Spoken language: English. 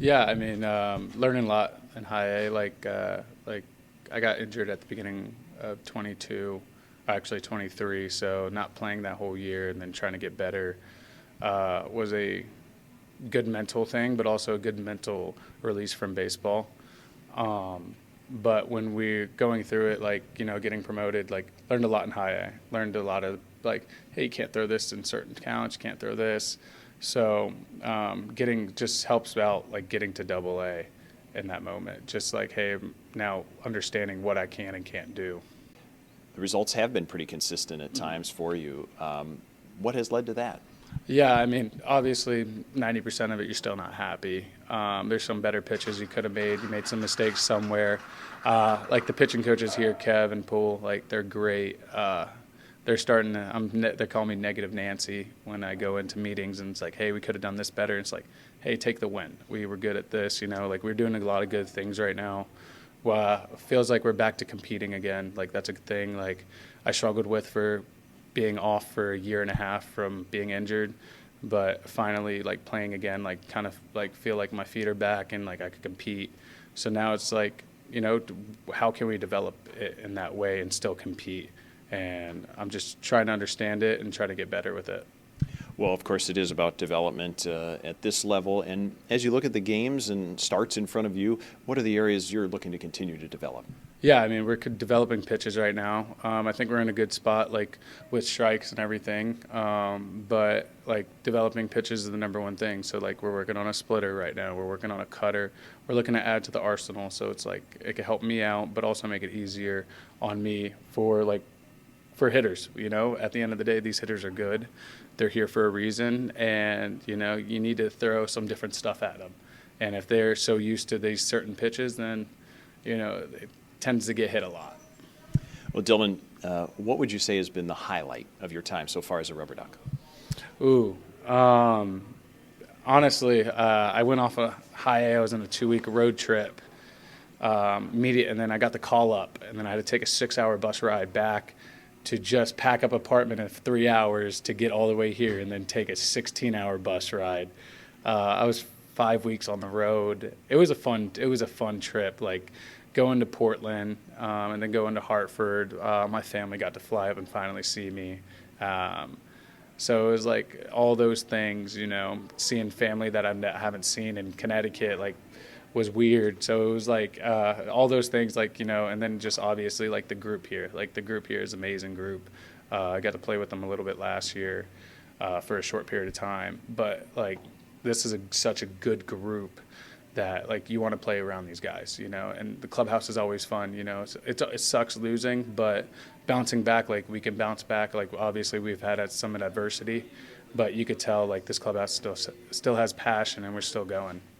Yeah, I mean, learning a lot in high A. Like I got injured at the beginning of 22, actually 23. So not playing that whole year and then trying to get better was a good mental thing, but also a good mental release from baseball. But when we're going through it, like, getting promoted, like, learned a lot in high A. Learned a lot of, like, hey, you can't throw this in certain counts, you can't throw this. So getting just helps out, like, getting to double A in that moment. Just like, hey, now understanding what I can and can't do. The results have been pretty consistent at times for you. What has led to that? Yeah, I mean, obviously, 90% of it, you're still not happy. There's some better pitches you could have made. You made some mistakes somewhere. Like the pitching coaches here, Kev and Poole, like, they're great. They're starting to, they call me Negative Nancy when I go into meetings, and it's like, hey, we could have done this better. And it's like, hey, take the win. We were good at this, like, we're doing a lot of good things right now. Well, feels like we're back to competing again. Like, that's a thing, like, I struggled with for being off for a year and a half from being injured, but finally, like, playing again, like, kind of like feel like my feet are back and like I could compete. So now it's like, how can we develop it in that way and still compete? And I'm just trying to understand it and try to get better with it. Well, of course, it is about development at this level. And as you look at the games and starts in front of you, what are the areas you're looking to continue to develop? Yeah, I mean, we're developing pitches right now. I think we're in a good spot, like, with strikes and everything. But, like, developing pitches is the number one thing. So, like, we're working on a splitter right now. We're working on a cutter. We're looking to add to the arsenal. So it's like it could help me out, but also make it easier on me for hitters. At the end of the day, these hitters are good. They're here for a reason, and, you need to throw some different stuff at them. And if they're so used to these certain pitches, then, it tends to get hit a lot. Well, Dylan, what would you say has been the highlight of your time so far as a Rubber Duck? Ooh, honestly, I went off a high A. I was on a 2-week road trip, and then I got the call up, and then I had to take a 6-hour bus ride back to just pack up apartment in 3 hours to get all the way here, and then take a 16-hour bus ride. I was 5 weeks on the road. It was a fun trip, like going to Portland and then going to Hartford. My family got to fly up and finally see me. So it was like all those things, seeing family that I haven't seen in Connecticut, like, was weird. So it was like all those things, like, and then just obviously, like, the group here. Like, the group here is an amazing group. I got to play with them a little bit last year for a short period of time. But, like, this is such a good group that, like, you want to play around these guys, and the clubhouse is always fun. It sucks losing, but bouncing back, like, we can bounce back. Like, obviously we've had some adversity, but you could tell, like, this clubhouse still has passion and we're still going.